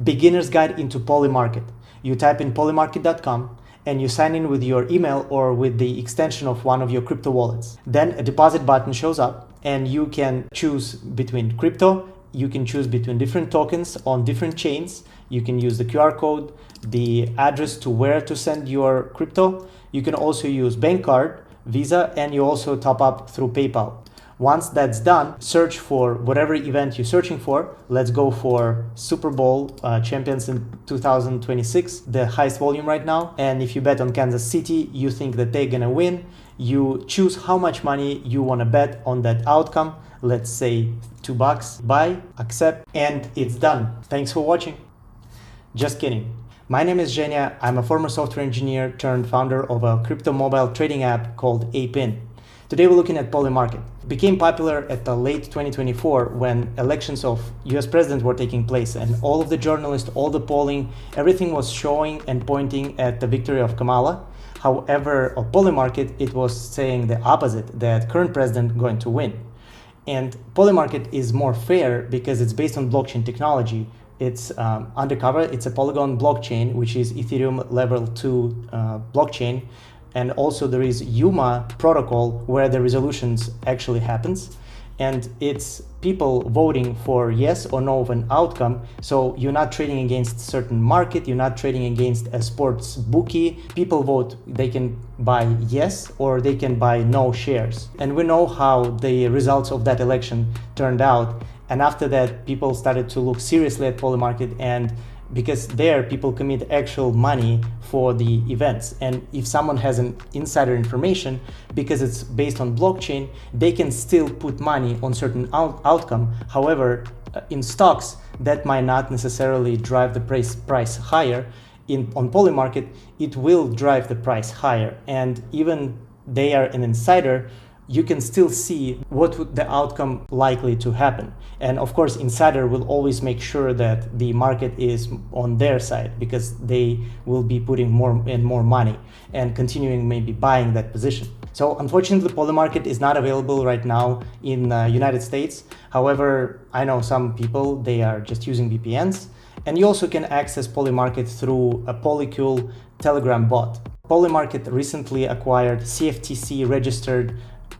beginner's guide into Polymarket. You type in polymarket.com and you sign in with your email or with the extension of one of your crypto wallets. Then a deposit button shows up and you can choose between crypto, you can choose between different tokens on different chains. You can use the QR code, the address to where to send your crypto. You can also use bank card, Visa, and you also top up through PayPal. Once that's done, search for whatever event you're searching for. Let's go for Super Bowl champions in 2026, the highest volume right now. And if you bet on Kansas City, you think that they're gonna win, you choose how much money you wanna bet on that outcome. Let's say $2, buy, accept, and it's done. Thanks for watching. Just kidding. My name is Zhenya. I'm a former software engineer turned founder of a crypto mobile trading app called APIN. Today we're looking at Polymarket. It became popular at the late 2024 when elections of US presidents were taking place, and all of the journalists, all the polling, everything was showing and pointing at the victory of Kamala. However, on Polymarket, it was saying the opposite, that current president going to win. And Polymarket is more fair because it's based on blockchain technology. It's undercover, it's a Polygon blockchain, which is Ethereum level 2 blockchain. And also there is UMA protocol where the resolutions actually happens. And it's people voting for yes or no of an outcome. So you're not trading against certain market, you're not trading against a sports bookie. People vote, they can buy yes or they can buy no shares. And we know how the results of that election turned out. And after that, people started to look seriously at Polymarket, and because there people commit actual money for the events. And if someone has an insider information, because it's based on blockchain, they can still put money on certain outcome. However, in stocks, that might not necessarily drive the price higher. On Polymarket, it will drive the price higher. And even they are an insider, you can still see what would the outcome likely to happen. And of course, insider will always make sure that the market is on their side because they will be putting more and more money and continuing maybe buying that position. So unfortunately, Polymarket is not available right now in United States. However, I know some people, they are just using VPNs. And you also can access Polymarket through a Polycule Telegram bot. Polymarket recently acquired CFTC registered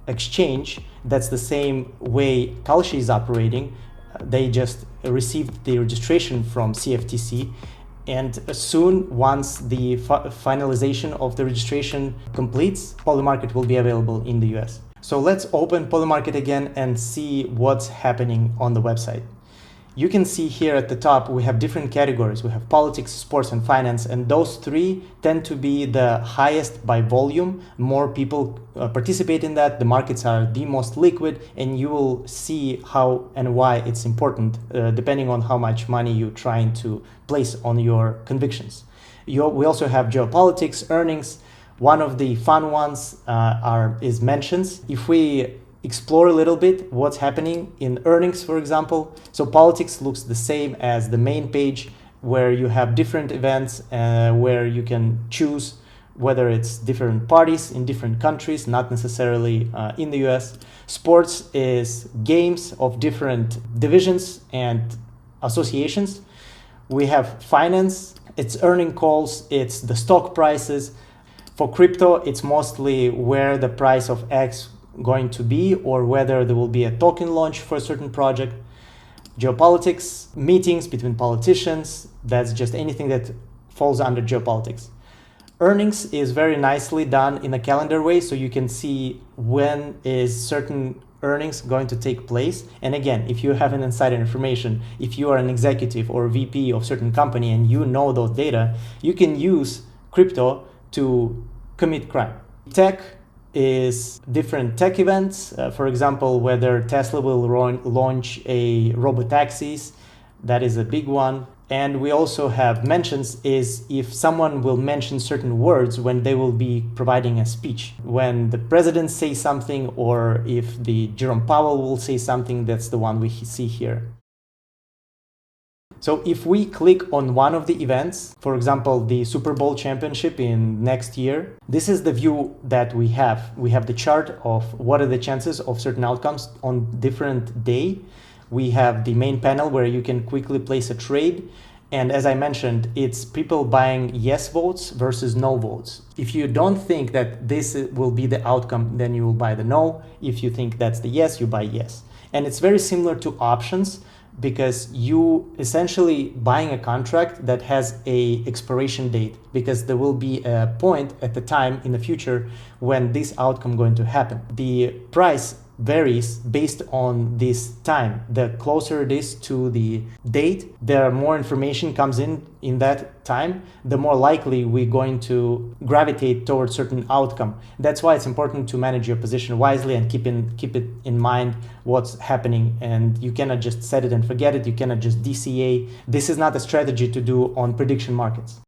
exchange. That's the same way Kalshi is operating. They just received the registration from CFTC, and soon, once the finalization of the registration completes, Polymarket will be available in the US. So let's open Polymarket again and see what's happening on the website. You can see here at the top, we have different categories. We have politics, sports, and finance, and those three tend to be the highest by volume. More people participate in that. The markets are the most liquid, and you will see how and why it's important, depending on how much money you're trying to place on your convictions. We also have geopolitics, earnings. One of the fun ones is mentions. If we explore a little bit what's happening in earnings, for example. So politics looks the same as the main page, where you have different events where you can choose whether it's different parties in different countries, not necessarily in the US. Sports is games of different divisions and associations. We have finance, it's earning calls, it's the stock prices. For crypto, it's mostly where the price of X going to be, or whether there will be a token launch for a certain project. Geopolitics, meetings between politicians, that's just anything that falls under geopolitics. Earnings is very nicely done in a calendar way, so you can see when is certain earnings going to take place. And again, if you have an insider information, if you are an executive or VP of certain company and you know those data, you can use crypto to commit crime. Tech is different tech events. For example, whether Tesla will launch a robotaxis, that is a big one. And we also have mentions is if someone will mention certain words when they will be providing a speech. When the president says something, or if the Jerome Powell will say something, that's the one we see here. So if we click on one of the events, for example, the Super Bowl championship in next year, this is the view that we have. We have the chart of what are the chances of certain outcomes on different day. We have the main panel where you can quickly place a trade. And as I mentioned, it's people buying yes votes versus no votes. If you don't think that this will be the outcome, then you will buy the no. If you think that's the yes, you buy yes. And it's very similar to options, because you essentially buying a contract that has a expiration date, because there will be a point at the time in the future when this outcome going to happen. The price varies based on this time. The closer it is to the date, the more information comes in that time, the more likely we're going to gravitate towards certain outcome. That's why it's important to manage your position wisely and keep it in mind what's happening. And you cannot just set it and forget it. You cannot just DCA. This is not a strategy to do on prediction markets.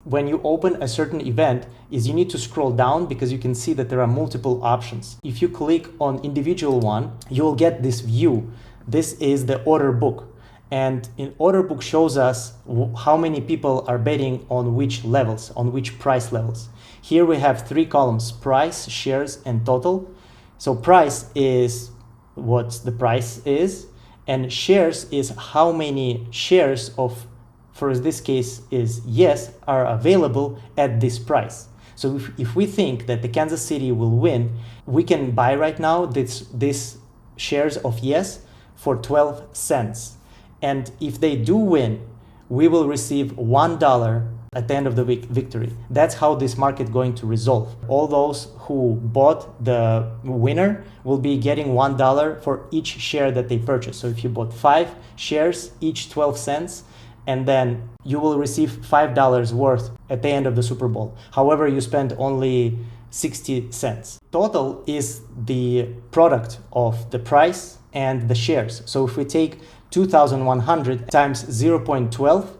When you open a certain event, is you need to scroll down, because you can see that there are multiple options. If you click on individual one, you'll get this view. This is the order book. And in order book shows us how many people are betting on which levels, on which price levels. Here we have 3 columns: price, shares, and total. So price is what the price is, and shares is how many shares of, for this case is yes, are available at this price. So if we think that the Kansas City will win, we can buy right now this shares of yes for 12 cents. And if they do win, we will receive $1 at the end of the victory. That's how this market going to resolve. All those who bought the winner will be getting $1 for each share that they purchase. So if you bought 5 shares, each 12 cents, and then you will receive $5 worth at the end of the Super Bowl. However, you spend only 60 cents. Total is the product of the price and the shares. So if we take 2,100 times 0.12,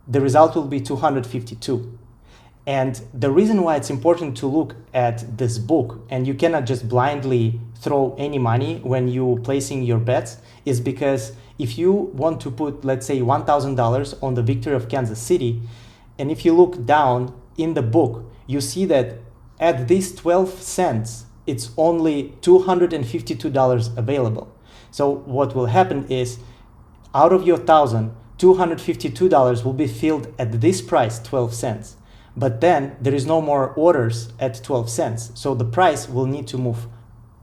the result will be 252. And the reason why it's important to look at this book, and you cannot just blindly throw any money when you placing your bets, is because if you want to put, let's say, $1,000 on the victory of Kansas City, and if you look down in the book, you see that at these 12 cents, it's only $252 available. So what will happen is, out of your 1,000, $252 will be filled at this price, 12 cents. But then there is no more orders at 12 cents. So the price will need to move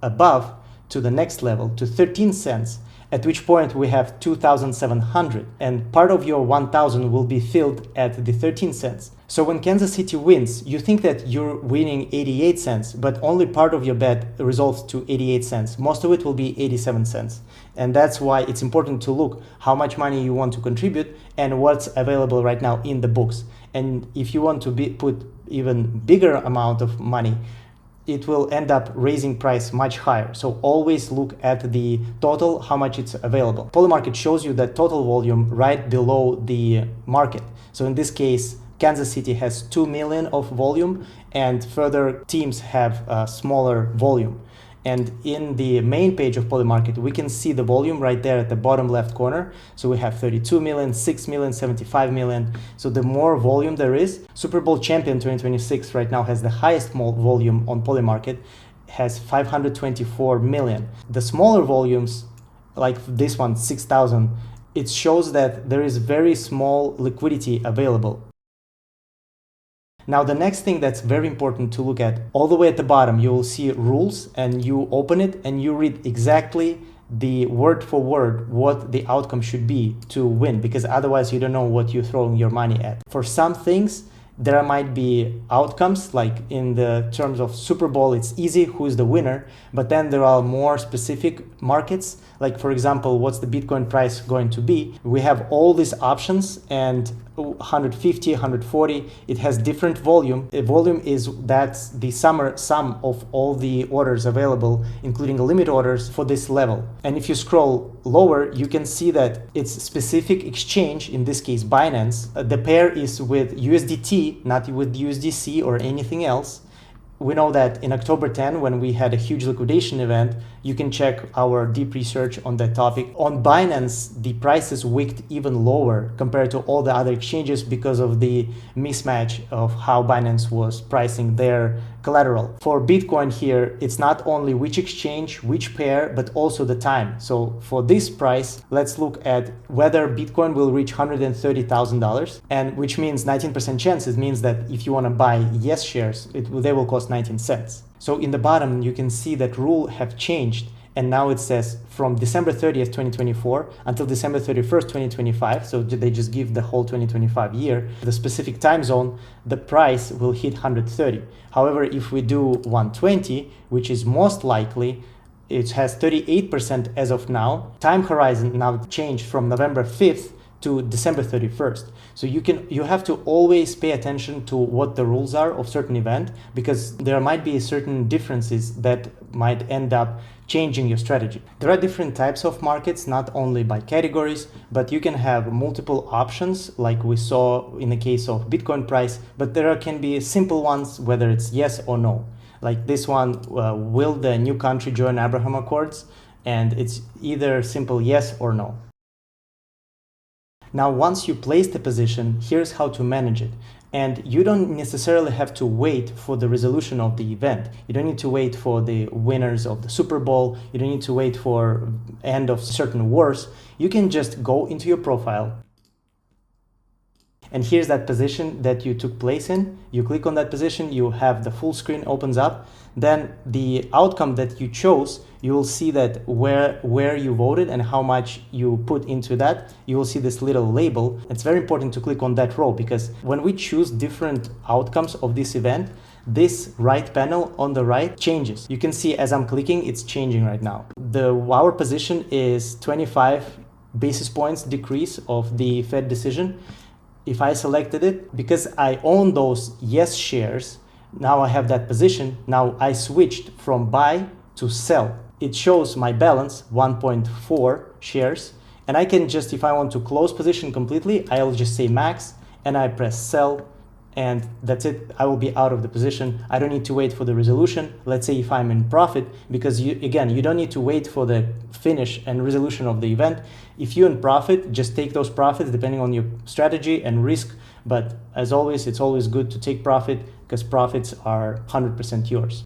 above to the next level, to 13 cents, at which point we have 2,700. And part of your 1,000 will be filled at the 13 cents. So when Kansas City wins, you think that you're winning 88 cents, but only part of your bet resolves to 88 cents. Most of it will be 87 cents. And that's why it's important to look how much money you want to contribute and what's available right now in the books. And if you want to put even bigger amount of money, it will end up raising price much higher. So always look at the total, how much it's available. Polymarket shows you that total volume right below the market. So in this case, Kansas City has 2 million of volume, and further teams have a smaller volume. And in the main page of Polymarket, we can see the volume right there at the bottom left corner. So we have 32 million, 6 million, 75 million. So the more volume there is, Super Bowl champion 2026 right now has the highest volume on Polymarket, has 524 million. The smaller volumes, like this one, 6,000, it shows that there is very small liquidity available. Now, the next thing that's very important to look at, all the way at the bottom, you will see rules, and you open it and you read exactly the word for word what the outcome should be to win, because otherwise you don't know what you're throwing your money at. For some things, there might be outcomes, like in the terms of Super Bowl, it's easy who's the winner, but then there are more specific markets, like for example, what's the Bitcoin price going to be? We have all these options, and 150, 140, it has different volume. A volume is that's the sum of all the orders available, including limit orders for this level. And if you scroll lower, you can see that it's specific exchange, in this case Binance. The pair is with USDT, not with USDC or anything else. We know that in October 10, when we had a huge liquidation event, You can check our deep research on that topic. On Binance, the prices wicked even lower compared to all the other exchanges because of the mismatch of how Binance was pricing their collateral. For Bitcoin here, it's not only which exchange, which pair, but also the time. So for this price, let's look at whether Bitcoin will reach $130,000, and which means 19% chance. It means that if you want to buy yes shares, they will cost 19 cents. So in the bottom, you can see that rule have changed. And now it says from December 30th, 2024 until December 31st, 2025. So they just give the whole 2025 year. The specific time zone, the price will hit 130. However, if we do 120, which is most likely, it has 38% as of now. Time horizon now changed from November 5th to December 31st. So you have to always pay attention to what the rules are of certain event, because there might be certain differences that might end up changing your strategy. There are different types of markets, not only by categories, but you can have multiple options like we saw in the case of Bitcoin price, but there can be simple ones, whether it's yes or no. Like this one, will the new country join Abraham Accords? And it's either simple yes or no. Now, once you place the position, here's how to manage it. And you don't necessarily have to wait for the resolution of the event. You don't need to wait for the winners of the Super Bowl. You don't need to wait for end of certain wars. You can just go into your profile. And here's that position that you took place in. You click on that position, you have the full screen opens up. Then the outcome that you chose, you will see that where you voted and how much you put into that. You will see this little label. It's very important to click on that row, because when we choose different outcomes of this event, this right panel on the right changes. You can see as I'm clicking, it's changing right now. Our position is 25 basis points decrease of the Fed decision. If I selected it, because I own those yes shares, now I have that position. Now I switched from buy to sell. It shows my balance, 1.4 shares. And I can just, if I want to close position completely, I'll just say max and I press sell. And that's it. I will be out of the position. I don't need to wait for the resolution. Let's say if I'm in profit, because you don't need to wait for the finish and resolution of the event. If you're in profit, just take those profits depending on your strategy and risk. But as always, it's always good to take profit, because profits are 100% yours.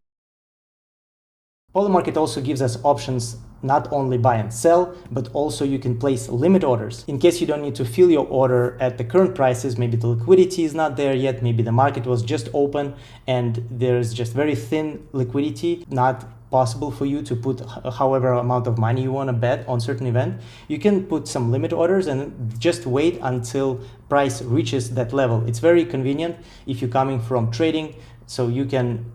Polymarket also gives us options not only buy and sell, but also you can place limit orders. In case you don't need to fill your order at the current prices, maybe the liquidity is not there yet, maybe the market was just open and there's just very thin liquidity, not possible for you to put however amount of money you want to bet on certain event. You can put some limit orders and just wait until price reaches that level. It's very convenient if you're coming from trading, so you can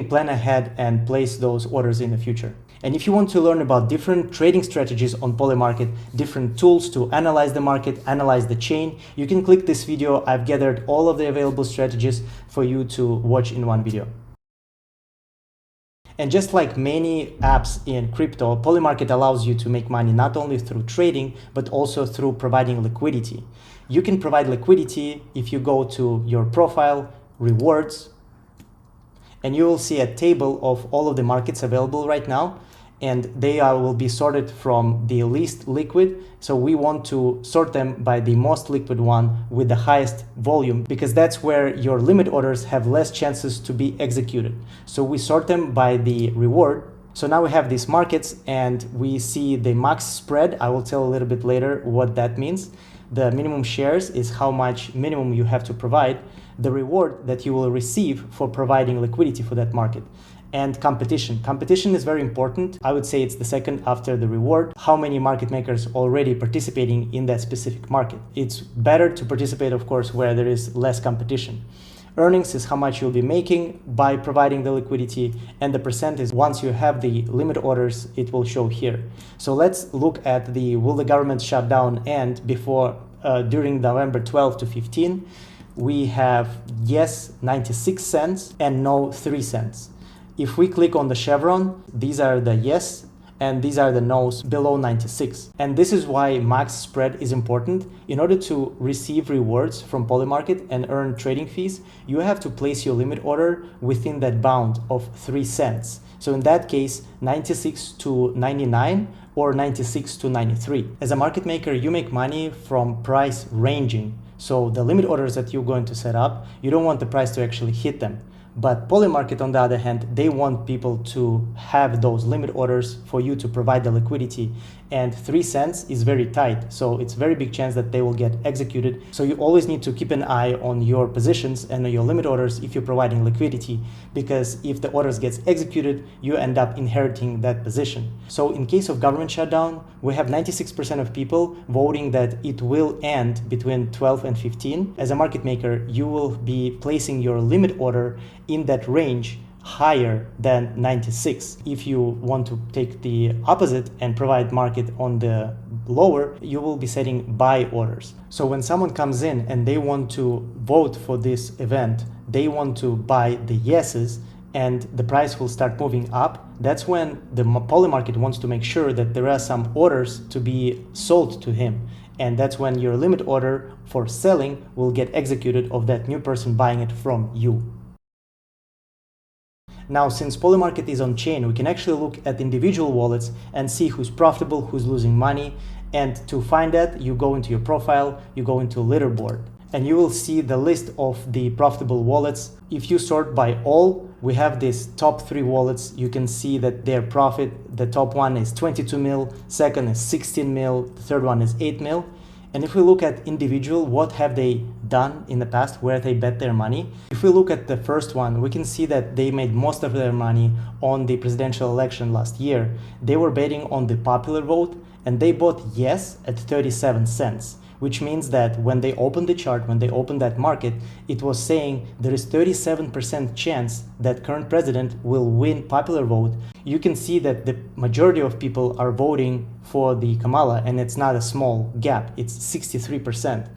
plan ahead and place those orders in the future. And if you want to learn about different trading strategies on Polymarket, different tools to analyze the market, analyze the chain, you can click this video. I've gathered all of the available strategies for you to watch in one video. And just like many apps in crypto, Polymarket allows you to make money not only through trading, but also through providing liquidity. You can provide liquidity if you go to your profile, rewards, and you will see a table of all of the markets available right now. And they will be sorted from the least liquid. So we want to sort them by the most liquid one with the highest volume, because that's where your limit orders have less chances to be executed. So we sort them by the reward. So now we have these markets and we see the max spread. I will tell a little bit later what that means. The minimum shares is how much minimum you have to provide. The reward that you will receive for providing liquidity for that market. And competition. Competition is very important. I would say it's the second after the reward. How many market makers already participating in that specific market? It's better to participate, of course, where there is less competition. Earnings is how much you'll be making by providing the liquidity, and the percent is once you have the limit orders, it will show here. So let's look at the will the government shut down end before during November 12 to 15. We have yes 96 cents and no 3 cents. If we click on the chevron, these are the yes and these are the no's below 96. And this is why max spread is important. In order to receive rewards from Polymarket and earn trading fees, you have to place your limit order within that bound of 3 cents. So in that case, 96 to 99 or 96 to 93. As a market maker, you make money from price ranging. So the limit orders that you're going to set up, you don't want the price to actually hit them. But Polymarket, on the other hand, they want people to have those limit orders for you to provide the liquidity. And 3 cents is very tight, so it's very big chance that they will get executed. So you always need to keep an eye on your positions and on your limit orders if you're providing liquidity, because if the orders gets executed, you end up inheriting that position. So in case of government shutdown, we have 96% of people voting that it will end between 12 and 15. As a market maker, you will be placing your limit order in that range higher than 96. If you want to take the opposite and provide market on the lower, you will be setting buy orders. So when someone comes in and they want to vote for this event, they want to buy the yeses, and the price will start moving up. That's when the Polymarket wants to make sure that there are some orders to be sold to him. And that's when your limit order for selling will get executed of that new person buying it from you. Now, since Polymarket is on chain, we can actually look at individual wallets and see who's profitable, who's losing money. And to find that, you go into your profile, you go into leaderboard, and you will see the list of the profitable wallets. If you sort by all, we have these top 3 wallets. You can see that their profit, the top one is 22 mil, second is 16 mil, the third one is 8 mil. And if we look at individual, what have they done in the past, where they bet their money? If we look at the first one, we can see that they made most of their money on the presidential election last year. They were betting on the popular vote, and they bought yes at 37 cents, which means that when they opened the chart, when they opened that market, it was saying there is 37% chance that current president will win popular vote. You can see that the majority of people are voting for the Kamala, and it's not a small gap, it's 63%.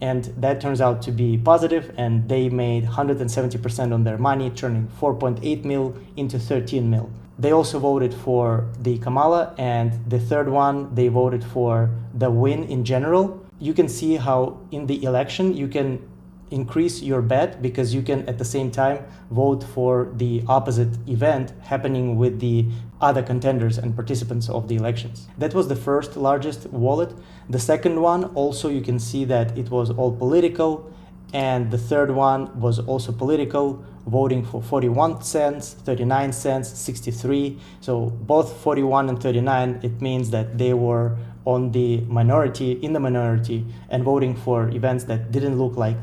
And that turns out to be positive, and they made 170% on their money, turning 4.8 mil into 13 mil. They also voted for the Kamala, and the third one, they voted for the win in general. You can see how in the election you can increase your bet, because you can at the same time vote for the opposite event happening with the other contenders and participants of the elections. That was the first largest wallet. The second one, also you can see that it was all political, and the third one was also political, voting for 41 cents, 39 cents, 63. So both 41 and 39, it means that they were on the minority, in the minority, and voting for events that didn't look like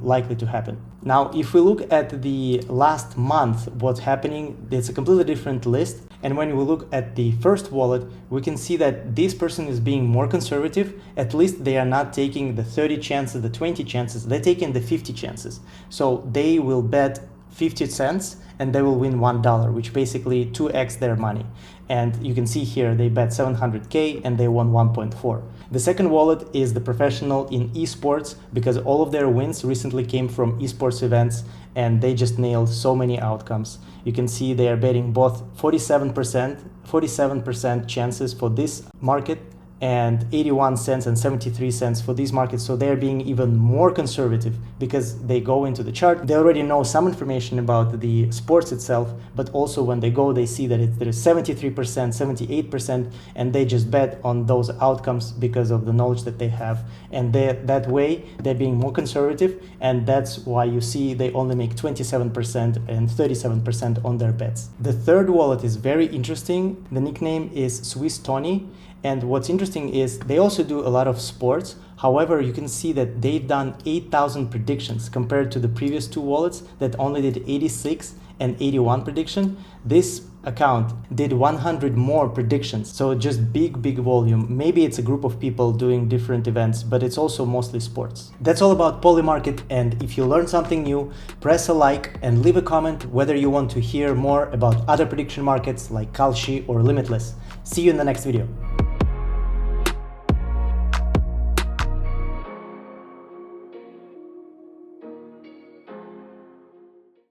likely to happen. Now, if we look at the last month, what's happening, it's a completely different list. And when we look at the first wallet, we can see that this person is being more conservative. At least they are not taking the 30 chances, the 20 chances, they're taking the 50 chances. So they will bet 50 cents and they will win $1, which basically 2x their money. And you can see here they bet 700K and they won 1.4. The second wallet is the professional in esports, because all of their wins recently came from esports events and they just nailed so many outcomes. You can see they are betting both 47% chances for this market and 81 cents and 73 cents for these markets. So they're being even more conservative because they go into the chart. They already know some information about the sports itself, but also when they go, they see that there is 73%, 78%, and they just bet on those outcomes because of the knowledge that they have. And that way, they're being more conservative, and that's why you see they only make 27% and 37% on their bets. The third wallet is very interesting. The nickname is Swiss Tony. And what's interesting is they also do a lot of sports. However, you can see that they've done 8,000 predictions compared to the previous two wallets that only did 86 and 81 prediction. This account did 100 more predictions. So just big volume. Maybe it's a group of people doing different events, but it's also mostly sports. That's all about Polymarket. And if you learned something new, press a like and leave a comment whether you want to hear more about other prediction markets like Kalshi or Limitless. See you in the next video.